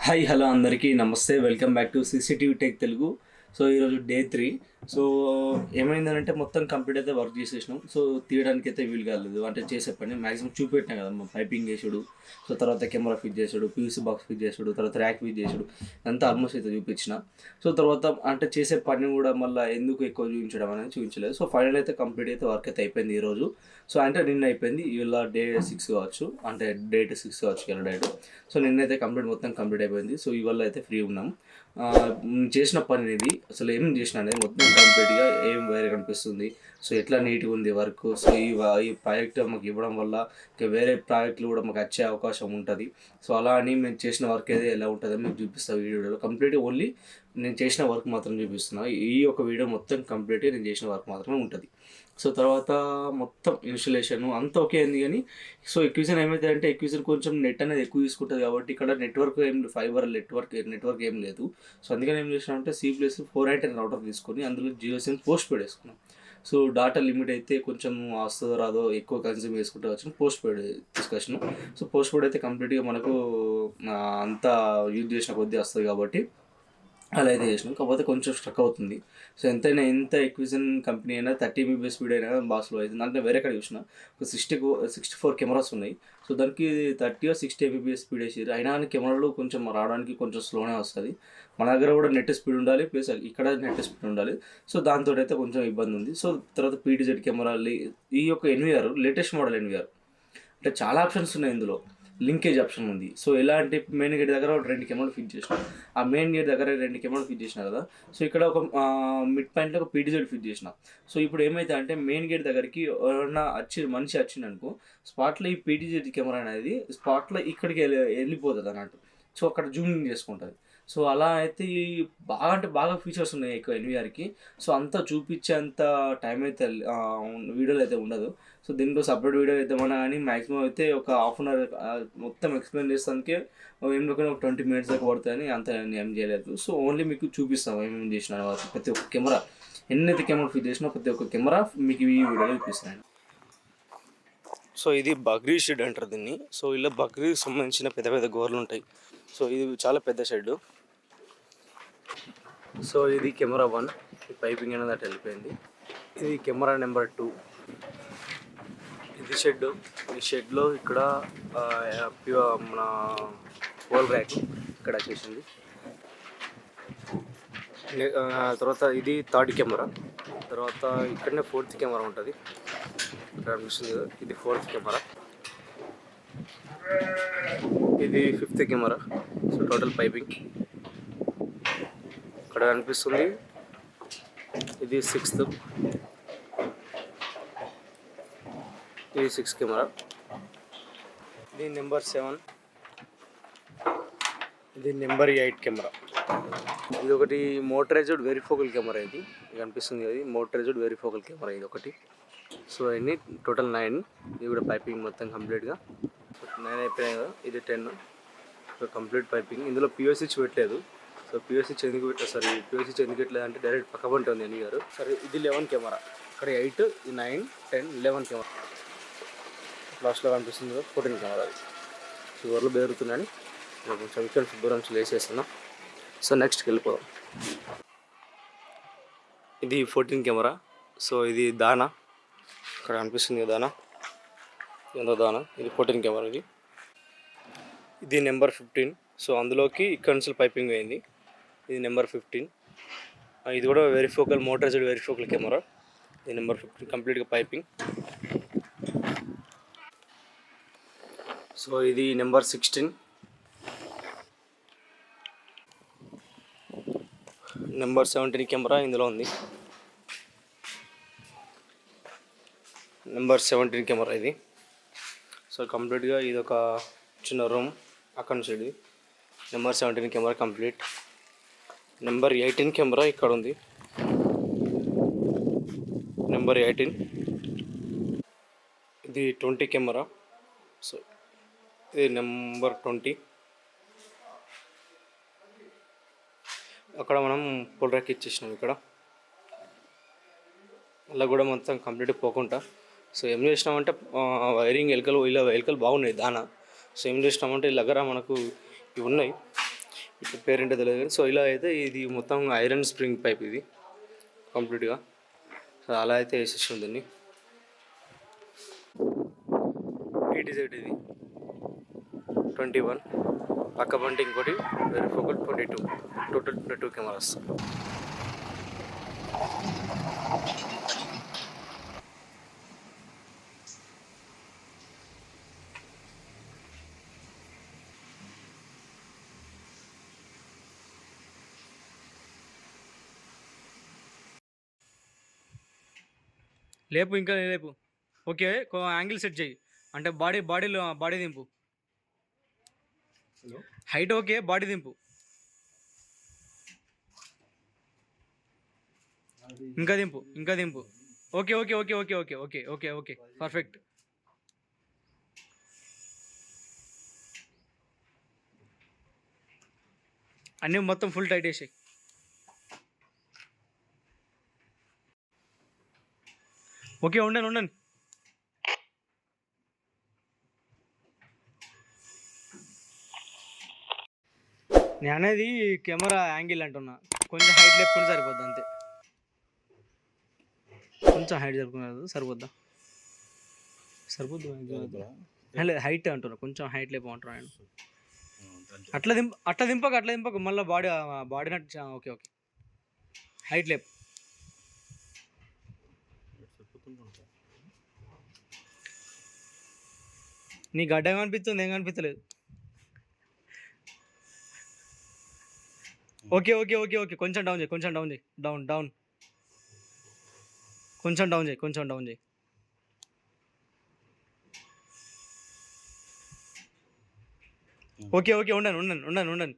Hi hello అందరికీ నమస్తే, welcome back to CCTV tech Telugu. So ఈరోజు డే 3. సో ఏమైందంటే మొత్తం కంప్లీట్ అయితే వర్క్ చేసేసినాం. సో తీయడానికి అయితే వీలు కాలేదు, అంటే చేసే పని మ్యాక్సిమం చూపెట్టినా కదా, పైపింగ్ చేసుడు, సో తర్వాత కెమెరా ఫిట్ చేసుడు, పీవీసీ బాక్స్ ఫిట్ చేసుడు, తర్వాత ర్యాక్ ఫిట్ చేసుడు, అంతా ఆల్మోస్ట్ అయితే చూపించిన. సో తర్వాత అంటే చేసే పని కూడా మళ్ళీ ఎందుకు ఎక్కువ చూపించడం అనేది చూపించలేదు. సో ఫైనల్ అయితే కంప్లీట్ అయితే వర్క్ అయితే అయిపోయింది ఈరోజు. సో అంటే నిన్న అయిపోయింది, ఇవాళ డే 6 కావచ్చు, అంటే డేట్ 6 కావచ్చు ఇలా డేట్. సో నిన్నైతే మొత్తం కంప్లీట్ అయిపోయింది. సో ఇవాళ అయితే ఫ్రీ ఉన్నాం. చేసిన పని ఇది అసలు ఏం చేసిన అనేది మొత్తం కంప్లీట్గా ఏం వేరే కనిపిస్తుంది. సో ఎట్లా నీట్గా ఉంది వర్క్. సో ఈ ప్రాజెక్ట్ మాకు ఇవ్వడం వల్ల ఇంకా వేరే ప్రాజెక్టులు కూడా మాకు వచ్చే అవకాశం ఉంటుంది. సో అలా అని మేము చేసిన వర్క్ అయితే ఎలా ఉంటుందో మీకు చూపిస్తాను వీడియోలో. కంప్లీట్గా ఓన్లీ నేను చేసిన వర్క్ మాత్రం చూపిస్తున్నా. ఈ ఒక వీడియో మొత్తం కంప్లీట్గా నేను చేసిన వర్క్ మాత్రమే ఉంటుంది. సో తర్వాత మొత్తం ఇన్స్టలేషన్ అంతా ఓకే అయింది. కానీ సో ఎక్విజన్ ఏమైతే అంటే ఎక్విజన్ కొంచెం నెట్ అనేది ఎక్కువ తీసుకుంటుంది కాబట్టి ఇక్కడ నెట్వర్క్ ఏం ఫైబర్ నెట్వర్క్ ఏం లేదు. సో అందుకని ఏం చేసినామంటే C++ 410 రౌటర్ తీసుకొని అందులో జియో సిమ్ పోస్ట్ పెయిడ్ వేసుకున్నాం. సో డాటా లిమిట్ అయితే కొంచెం వస్తుందో రాదో, ఎక్కువ కన్జ్యూమ్ చేసుకుంటే వచ్చిన పోస్ట్ పెయిడ్ తీసుకొచ్చినాం. సో పోస్ట్ పెయిడ్ అయితే కంప్లీట్గా మనకు అంతా యూజ్ చేసిన కొద్దీ వస్తుంది కాబట్టి అలా అయితే చేసినాం. కాకపోతే కొంచెం స్ట్రక్ అవుతుంది. సో ఎంత ఎక్విజన్ కంపెనీ అయినా 30 Mbps స్పీడ్ అయినా బాస్లో అవుతుంది. అంటే వేరే కాడ చూసిన ఒక 64 కెమెరాస్ ఉన్నాయి. సో దానికి 30 or 60 Mbps స్పీడ్ వేసారు. అయినా కెమెరాలు కొంచెం రావడానికి కొంచెం స్లోనే వస్తుంది. మన దగ్గర కూడా నెట్ స్పీడ్ ఉండాలి, ప్లస్ ఇక్కడ నెట్ స్పీడ్ ఉండాలి. సో దాంతో అయితే కొంచెం ఇబ్బంది ఉంది. సో తర్వాత PTZ కెమెరాలు, ఈ యొక్క NVR లేటెస్ట్ మోడల్ NVR అంటే చాలా ఆప్షన్స్ ఉన్నాయి ఇందులో. లింకేజ్ ఆప్షన్ ఉంది. సో ఎలా అంటే మెయిన్ గేట్ దగ్గర ఒక 2 కెమెరాలు ఫిట్ చేసిన, ఆ మెయిన్ గేట్ దగ్గర 2 కెమెరాలు ఫిట్ చేసిన కదా. సో ఇక్కడ ఒక మిడ్ పాయింట్లో ఒక PTZ ఫిట్ చేసిన. సో ఇప్పుడు ఏమైతే అంటే మెయిన్ గేట్ దగ్గరికి ఎవరైనా మనిషి వచ్చింది అనుకో, స్పాట్లో ఈ PTZ కెమెరా అనేది స్పాట్లో ఇక్కడికి వెళ్ళిపోతుంది అన్నట్టు. సో అక్కడ జూమింగ్ చేసుకుంటుంది. సో అలా అయితే బాగా అంటే బాగా ఫీచర్స్ ఉన్నాయి ఎక్కువ NVRకి. సో అంతా చూపించేంత టైం అయితే వీడియోలో అయితే ఉండదు. సో దీంట్లో సపరేట్ వీడియో ఇద్దామన్నా కానీ మ్యాక్సిమం అయితే ఒక హాఫ్ అన్ అవర్ మొత్తం ఎక్స్ప్లెయిన్ చేస్తానికి ఏం ఒక 20 minutes దాకా పడుతుందని అంత ఏం చేయలేదు. సో ఓన్లీ మీకు చూపిస్తాం ఏమేమి చేసిన ప్రతి ఒక్క కెమెరా, ఎన్నైతే కెమెరా ఫిట్ చేసినా ప్రతి ఒక్క కెమెరా మీకు ఈ వీడియోలో చూపిస్తాను. సో ఇది బక్రీ షెడ్ అంటారు దీన్ని. సో ఇలా బక్రీకి సంబంధించిన పెద్ద పెద్ద గోర్లు ఉంటాయి. సో ఇది చాలా పెద్ద షెడ్. సో ఇది కెమెరా 1, పైపింగ్ అనేది అటు వెళ్ళిపోయింది. ఇది కెమెరా నెంబర్ 2. ఇది షెడ్. ఈ షెడ్లో ఇక్కడ మన పోల్ ర్యాక్ ఇక్కడ వచ్చేసింది. తర్వాత ఇది 3rd కెమెరా. తర్వాత ఇక్కడనే 4th కెమెరా ఉంటుంది, ఇక్కడ అనిపిస్తుంది కదా, ఇది 4th కెమెరా. ఇది 5th camera. So total piping ఇక్కడ అనిపిస్తుంది. ఇది 6th, ఇది 6th కెమెరా. ఇది నెంబర్ 7, ఇది నెంబర్ 8 కెమెరా. ఇది ఒకటి మోటరైజ్డ్ వెరిఫోకల్ కెమెరా. ఇది కనిపిస్తుంది కదా, మోటరైజ్డ్ వెరిఫోకల్ కెమెరా ఇది ఒకటి. సో ఇన్ని టోటల్ 9. ఇది కూడా పైపింగ్ మొత్తం కంప్లీట్గా 9 అయిపోయినాయి కదా. ఇది 10. So complete piping. ఇందులో POC స్విచ్ పెట్టలేదు. సో POC స్విచ్ ఎందుకు పెట్టలేదు సార్, POC స్విచ్ ఎందుకు పెట్టలేదు అంటే డైరెక్ట్ పక్క ఉంటుంది అని గారు. సరే ఇది 11 కెమెరా. ఇక్కడ 8, 9, 10, 11 కెమెరా. లాస్ట్లో కనిపిస్తుంది కదా 14 కెమెరా. చివర్లు బెదురుతున్నాయని కొంచెం ఇక్కడ దూరం వేసేస్తున్నాం. సో నెక్స్ట్కి వెళ్ళిపోదాం. ఇది 14 కెమెరా. సో ఇది దానా, ఇక్కడ అనిపిస్తుంది కదా దానా, ఎంతో దానా. ఇది 14 కెమెరా. ఇది నెంబర్ 15. సో అందులోకి ఇక్కడ నుంచి పైపింగ్ అయింది. ఇది నెంబర్ 15. ఇది కూడా వెరిఫోకల్, మోటరైజ్డ్ వెరిఫోకల్ కెమెరా. ఇది నెంబర్ 15 కంప్లీట్గా పైపింగ్. సో ఇది నెంబర్ 16. నెంబర్ 17 కెమెరా ఇందులో ఉంది. నెంబర్ 17 కెమెరా ఇది. సో కంప్లీట్గా ఇది ఒక చిన్న రూమ్, అక్కడ నుంచి ఇది number 17 camera complete. Number 18 camera ఇక్కడ ఉంది, నెంబర్ 18. ఇది 20 కెమెరా. సో ఇది నెంబర్ 20. అక్కడ మనం పుల్ ర్యాక్ ఇచ్చేసినాం. ఇక్కడ అలా కూడా మొత్తం కంప్లీట్ పోకుండా. సో ఏం చేసినామంటే వైరింగ్ ఎలకలు బాగున్నాయి దానా. సో ఏం చేసినామంటే దగ్గర మనకు ఇవి ఉన్నాయి, ఇట్లా పేరేంటో తెలియదు కానీ సో ఇలా అయితే ఇది మొత్తం ఐరన్ స్ప్రింగ్ పైప్ ఇది కంప్లీట్గా. సో అలా అయితే వేసేసి ఉందండి. ETZ ఇది 21, పక్క బండి ఇంకోటి వేరే ఫోకల్ 22, టోటల్ 22 కెమెరాస్. లేపు ఇంకా లేపు. ఓకే యాంగిల్ సెట్ చేయి, అంటే బాడీ దింపు. హైట్ ఓకే, బాడీ దింపు. ఇంకా దింపు. Okay perfect. అన్నీ మొత్తం ఫుల్ టైట్ వేసాయి. ఓకే ఉండండి. నేను అనేది కెమెరా యాంగిల్ అంటున్నా, కొంచెం హైట్ లేపుకుంటే సరిపోద్ది అంతే. కొంచెం హైట్ జరుపుకున్నారు సరిపోద్దా? సరిపోద్దు. హైట్ అంటున్నా, కొంచెం హైట్ లేపమంటున్నా నేను. అట్లా దింపక మళ్ళీ బాడీ నట్టు. ఓకే హైట్ లేపు. నీ గడ్డ ఏమనిపిస్తుంది? ఏం కనిపించలేదు. ఓకే కొంచెం డౌన్ చేయి. కొంచెం డౌన్ చేయి. ఓకే ఉండండి.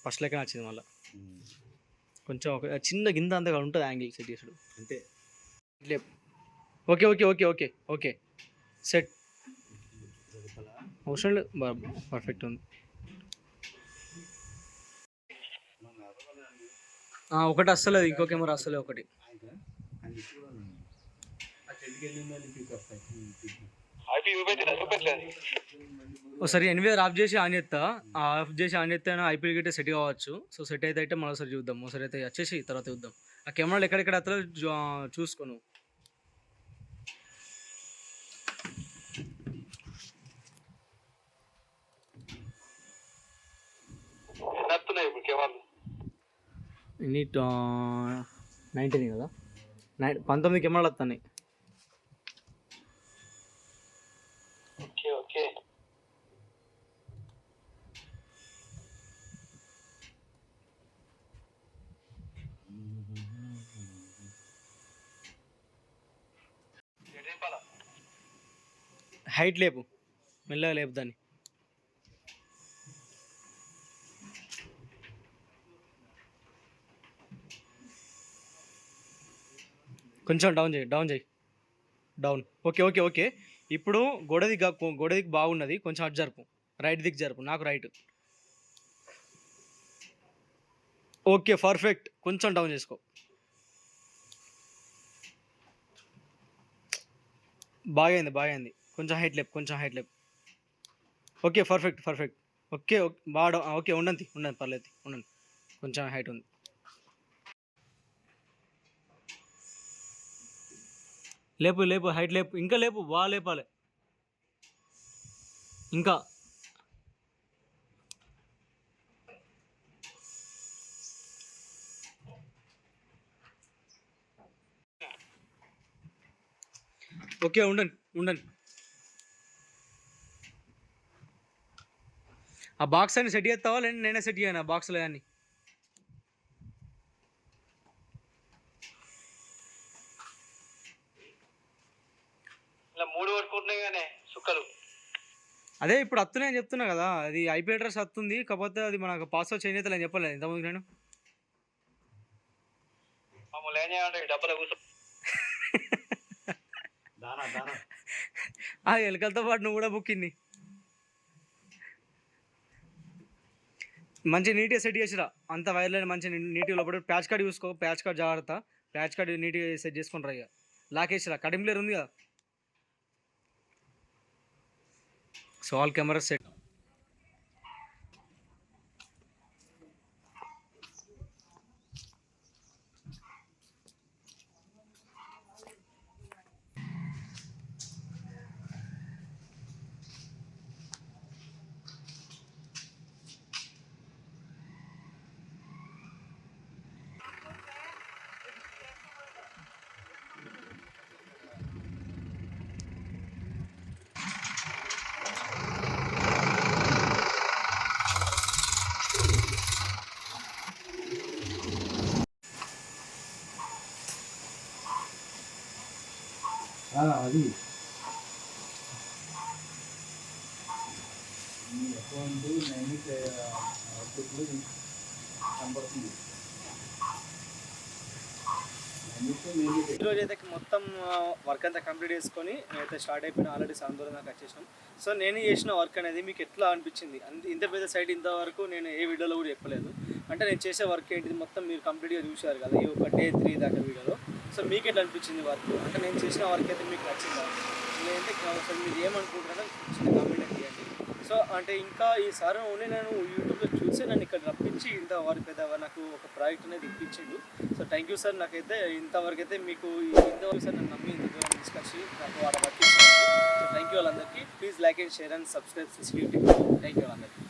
ఫస్ట్ లెక్క నచ్చింది మళ్ళీ. కొంచెం ఒక చిన్న గింత అంతగా ఉంటుంది యాంగిల్ సెట్ చేసుడు అంతే. లేపు. Okay set. అవసరం లేదు, పర్ఫెక్ట్ ఉంది. ఒకటి అస్సలేదు, ఇంకో కెమెరా అస్సలే ఒకటి. ఒకసారి ఎనిమిది ఆఫ్ చేసి ఆన్ చేస్తే ఐపీ గిట్టే సెట్ కావచ్చు. సో సెట్ అయితే మరోసారి చూద్దాం. ఒకసారి అయితే వచ్చేసి తర్వాత చూద్దాం. ఆ కెమెరాలు ఎక్కడెక్కడ అతలో చూసుకోను. ఇన్ని 19 కదా, 19 కెమెరాలు వస్తున్నాయి. ఓకే హైట్ లేపు, మెల్లగా లేపు దాన్ని. కొంచెం డౌన్ చేయి. ఓకే. ఇప్పుడు గోడదికి బాగున్నది, కొంచెం అటు జరుపు, రైట్ దిక్కు జరుపు, నాకు రైట్. Okay perfect. కొంచెం డౌన్ చేసుకో. బాగైంది. కొంచెం హైట్ లేపు. Okay perfect. ఓకే ఉండండి పర్లేదు, ఉండండి. కొంచెం హైట్ ఉంది. లేపు హైట్ లేపు, ఇంకా లేపు, బాగా లేపాలి ఇంకా. ఓకే ఉండండి. ఆ బాక్స్ అని సెట్ చేస్తావా లేదంటే నేనే సెట్ చేయను ఆ బాక్స్లో కానీ? ఇలా 3 పట్టుకుంటున్నాయి కానీ సుక్కలు. అదే ఇప్పుడు వస్తున్నాయని చెప్తున్నా కదా, అది ఐపీ అడ్రస్ వస్తుంది, కాకపోతే అది మనకు పాస్వర్డ్ చేంజ్ అవుతుందని చెప్పలేదు ఇంతకుముందు నేను. ఆ ఎలుకలతో పాటు నువ్వు కూడా బుక్కింది. మంచి నీట్గా సెట్ చేసిరా, అంత వైర్లైన్ మంచి నీట్గా లోపల. ప్యాచ్ కార్డ్ చూసుకో, ప్యాచ్ కార్డ్ జాగ్రత్త, ప్యాచ్ కార్డ్ నీట్గా సెట్ చేసుకుంటారా. ఇక లాకేసిరా, కటింగ్ ప్లేయర్ ఉంది కదా. So all camera set. అది అకౌంట్ నైమిట్ అవుట్పుట్లు కనబడుతుంది. ఈరోజు అయితే మొత్తం వర్క్ అంతా కంప్లీట్ చేసుకొని నేనైతే స్టార్ట్ అయిపోయినా. ఆల్రెడీ 7 దూరం దాకా వచ్చేసినాం. సో నేను చేసిన వర్క్ అనేది మీకు ఎట్లా అనిపించింది? ఇంత పెద్ద సైట్ ఇంతవరకు నేను ఏ వీడియోలో కూడా చెప్పలేదు. అంటే నేను చేసే వర్క్ ఏంటిది మొత్తం మీరు కంప్లీట్గా చూశారు కదా ఈ ఒక డే 3 దాకా వీడియోలో. సో మీకు ఎట్లా అనిపించింది వర్క్? అంటే నేను చేసిన వర్క్ అయితే మీకు నచ్చిందా? లేదంటే అసలు మీరు ఏమనుకుంటున్నారో చిన్న కామెంట్ అయితే చేయండి. సో అంటే ఇంకా ఈసారి ఓన్లీ నేను యూట్యూబ్లో చూసి నన్ను ఇక్కడ రప్పించి ఇంత వర్క్ పెద్ద నాకు ఒక ప్రాజెక్ట్ అనేది ఇప్పించిండు. So thank you sir. నాకైతే ఇంతవరకు అయితే మీకు ఇంతవరకు సార్ నన్ను నమ్మి ఇంత దూరం తీసుకొచ్చి నాకు వాళ్ళ వర్క్ ఇచ్చాను. సో థ్యాంక్ యూ వాళ్ళందరికీ. Please like and share and subscribe CCTV Tech. Thank you వాళ్ళందరికీ.